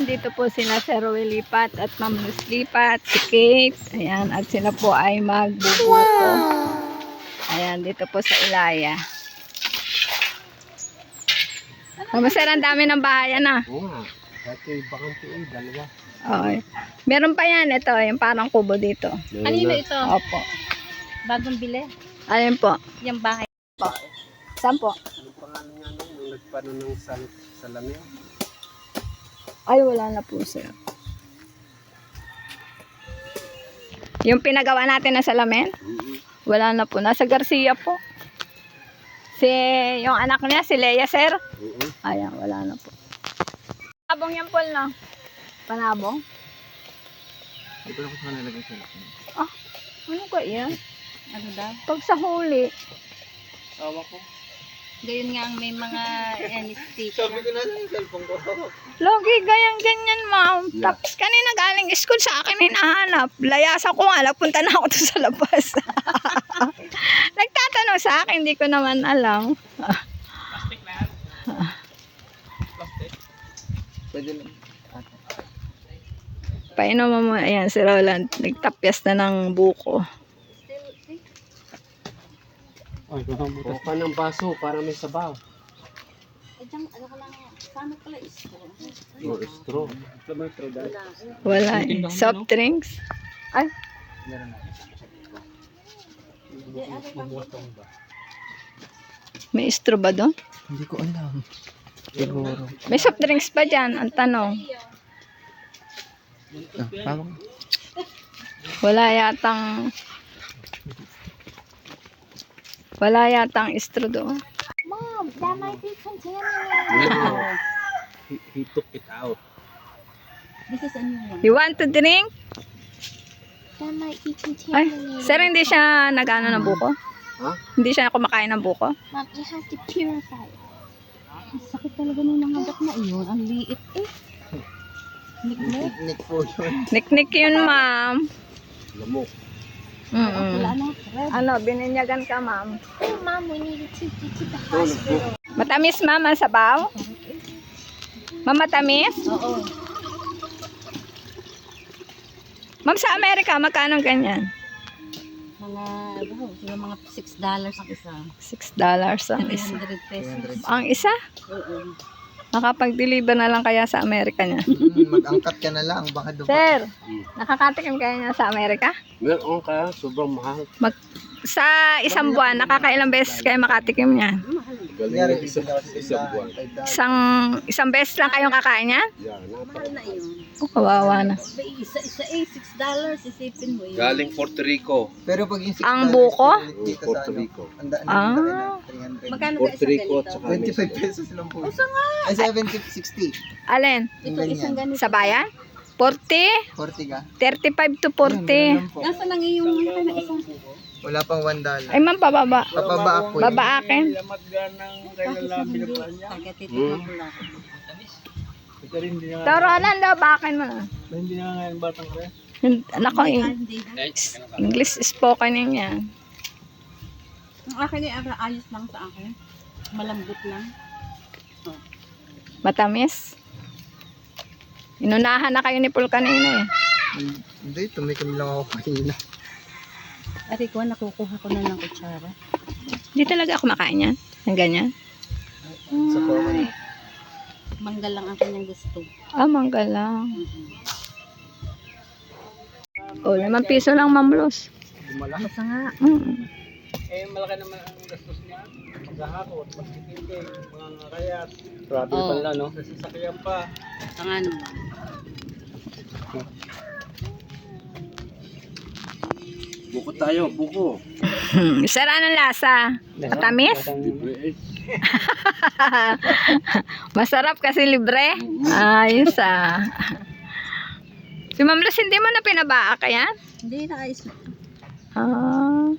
nandito po sina Sir Will Lipat at Ma'am Luz Lipat, si Kate. Ayan, at sila po ay magbubuko. Ayan, dito po sa Ilaya. Sir, ang dami ng bahayan na. Oo nga. Dati bakante dalawa. Okay. Meron pa yan. Ito, yung parang kubo dito. Kanino ito? Opo. Bagong bili? Ayun po. Yung bahay. Saan po? Anong pangalan nga nung nagpano ng salamin? Ay, wala na po, sir. Yung pinagawa natin na salamin? Wala na po. Nasa Garcia po. Yung anak niya, si Leia, sir. Ayan, wala na po. Panabong yan, Paul, no? Panabong? Ito na ko saan nilagay sa lakin. Ah, ano ka yan? Ano daw? Pag sa huli. Awa ko. Gayon nga ang may mga stick. Sabi ko na lang yung cellphone ko. Logi, ganyan, ma'am. Tapos kanina galing school sa akin hinahanap. Layasa ko nga, punta na ako to sa labas. Nagtatanong sa akin, hindi ko naman alam. Plastic na yan? Plastic? Pwede lang. Painom mo, ayan, si Roland. Nagtapyas na ng buko. Ay, bukas pa ng baso para may sabaw. Ano ko lang, paano pala straw? Or straw. Ito may straw dahil. Wala eh. Soft drinks. Ay, may straw ba doon? Hindi ko alam. Siguro. May soft drinks pa dyan, ang tanong. Tawag. Wala yatang straw doon. Mom, that might be contaminated. He took it out. This is a new one. You want to drink? That might be Ay, contaminated. sir, hindi siya nagano ng buko? Ha? Hindi siya kumakain ng buko? Mom, you have to purify it. Ang sakit talaga nung nangagat na iyon. Ang liit eh. Niknik. Nick po yun. Niknik yun, ma'am. Lamok. Wala na. Red. Ano, bininyagan ka, ma'am. Oh, Mom, we need to take you to the hospital. Matamis, ma'am, ang sabaw? Ma'am, matamis? Oo. Ma'am, sa Amerika, magkano ganyan? Mga $6 ang isa. $6 ang isa. 300 pesos. Ang isa? Oo. Makapag-deliver na lang kaya sa Amerika niya. Mag-angkat ka na lang, baka doon. Sir, nakakatikim kaya niya sa Amerika? Meron ka, sobrang mahal. Sa isang buwan, nakakailang beses kayo makatikim niya? Kunyari, Isang buwan. Isang beses lang kayong kakain niya? Yan, Mahal na yun. Oh, kawawa na. Isa $6. Isipin mo yun. galing Puerto Rico. Pero pag yung Ang buko? dito Puerto sa ano, Rico. ang daan Ah. na 300. Magkano ba Puerto isang Rico at ganito? saka 25 pesos lang po. Ay, 70, 60. Alin? Ito isang ganito. Sa bayan? 40? 40 ka. 35 to 40. Nasaan ang iyong isang Wala pang $1. Ay, ma'am, pababa. Papaba ako. Baba akin. Kaya titignan ko lang. Toro, daw, bakin mo na. Hindi na nga yung batang kaya. Nako, Hindi. English spoken yun yan. Ang akin ay ayos lang sa akin. Malambot lang. Matamis. Inunahan na kayo ni Paul kanina eh. Hindi, tumikim lang ako kanina. Ari ko, nakukuha ko na ng kutsara. Hindi talaga ako makain yan. Ang ganyan. Sa po ako na. Manggal lang ang kanyang gusto. Ah, mangga lang. Oh, 5 piso lang, Ma'am Luz. Basta nga. Eh, malaki naman ang gastos niya. Maghahakot, pagtitindig, mga kayat. Travel Oo. pala, no? Sasakyan pa. Basta nga naman. Buko tayo, buko. Sara ng lasa. Matamis? Masarap kasi libre. Ayos ah. Si Ma'am Luz, hindi mo na pinabaa ka yan? Hindi, naayos na. Ah.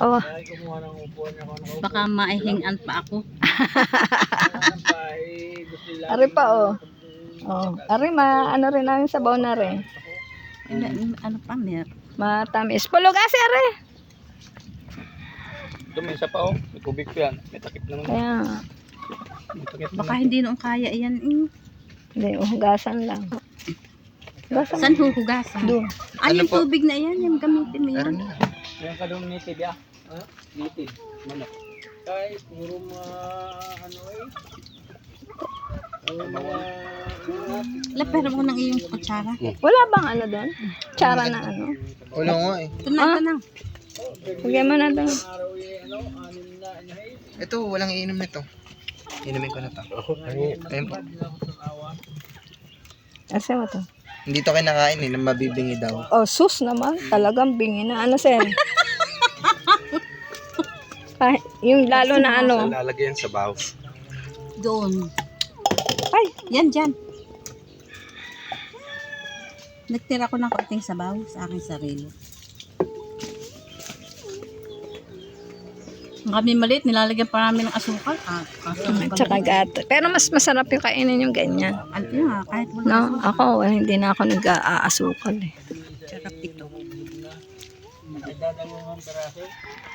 Oh. Ay, kumuha ng upuan niya ako. Baka maihingan pa ako. Ari pa oh. Oh, ari ano rin namin sabaw na rin. Ano pa, mer? Matamis. Pulugas, ari. Ito may isa pa, oh. May tubig pa yan. May takip naman. Kaya, May takip Baka hindi noon kaya yan. hindi, hugasan lang. Saan huhugasan? Doon. Ay, Ano yung po? tubig na yan, yung gamitin mo Meron yan. na. Yung kadong native ya. Native. Manok. Kahit puro mga ano eh. Ang mga Lapera mo ng iyong kutsara. Wala bang ano doon? Tsara na ano? Wala nga eh. Ito na, ito na. Lagyan mo na doon. araw eh, ano, anim na inahin. Ito, walang iinom nito. Inumin ko na to. Ayun po. Asa mo to? Hindi to kinakain eh, nang mabibingi daw. Oh, sus naman. Talagang bingi na. Ano, sir? Yung lalo na ano. Lalagyan sa baw. Doon. Ay, Yan, dyan. Nagtira ko ng konting sabaw sa aking sarili. Ang kami maliit, nilalagyan pa namin ng asukal. tsaka gato. Pero mas masarap yung kainin yung ganyan. Ano nga, kahit wala No, ako, hindi na ako nag-aasukal eh. sarap ito.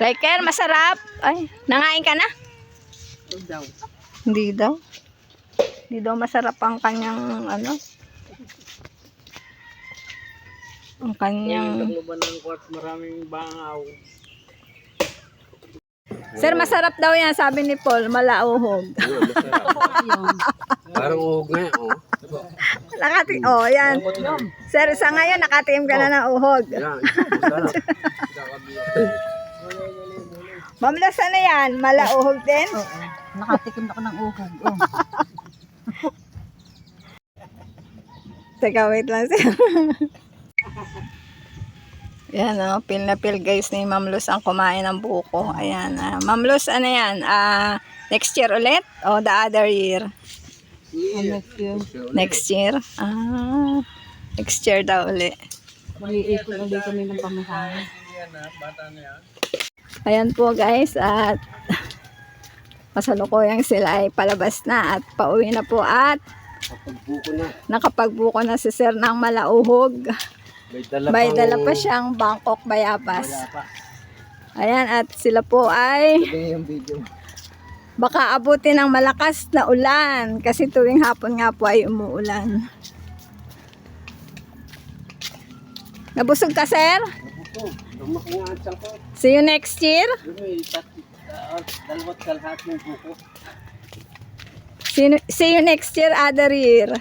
Riker, masarap. Ay, nangain ka na? daw. Hindi daw. Hindi daw masarap ang kanyang ano. Ang kanyang... Tagluban ng kwart, maraming bangaw. Sir, masarap daw yan, sabi ni Paul, malauhog. Parang uhog na yan, oh. Nakati, oh, yan. Sir, sa ngayon, nakatiim ka na ng uhog. Yan, masarap. Mamlas, ano yan? Malauhog din? Oo. Nakatikim ako ng uhog. Oh. Teka, wait lang, sir. Yan, oh, pil na pil guys ni Ma'am Luz ang kumain ng buko. Ayan, Ma'am Luz, ano yan? Next year ulit? O the other year? Next year? Next year daw ulit. Mag-iikot ulit kami ng pamasahe. Ayan po guys, at masalukuyang sila ay palabas na at pauwi na po at Pagbuko na. nakapagbuko na si Sir ng malauhog. May dala pa siya. siyang Bangkok Bayabas. Ayan, at sila po ay Sabi yung video. baka abutin ng malakas na ulan kasi tuwing hapon nga po ay umuulan. Nabusog ka, sir? Lumaki nga ang tiyan ko. See you next year? Dalawat kalhat ng buko. See you next year, other year.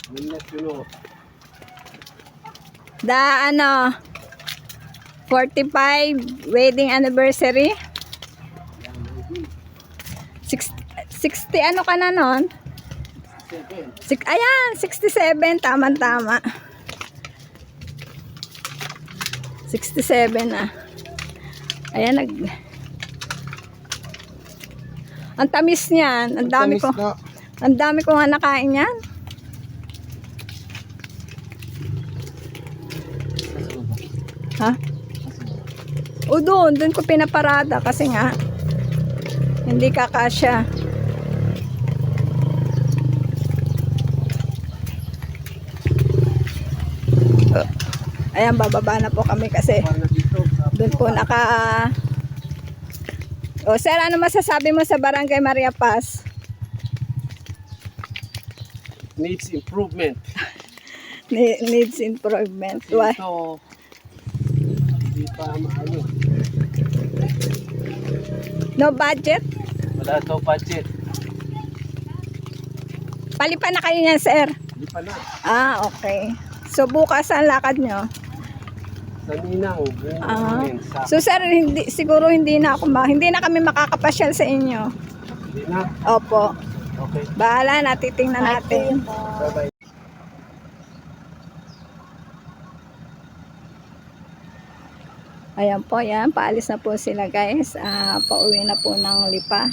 Minat yun o. The 45 wedding anniversary. 60 ano ka na nun? Ayan, 67, tama-tama. 67 na. Ayan, ang tamis niyan. Ang dami ko. Ang dami ko nga nakain yan. Ha? O doon ko pinaparada kasi nga hindi kakasya. Ayan, bababa na po kami kasi doon po O sir, ano masasabi mo sa Barangay Maria Paz? Needs improvement. Needs improvement. Why? Ito, hindi pa maano. No budget? Wala to budget. Palipan na kayo niyan, sir. Hindi pa na. Okay. So bukas ang lakad nyo? Sa Minang, So sir, siguro hindi na kami makakapasyal sa inyo. Hindi na. Opo. Okay. Bahala na, titingnan natin. Bye-bye. Ayan po, yan. Paalis na po sila guys. Pauwi na po ng Lipa.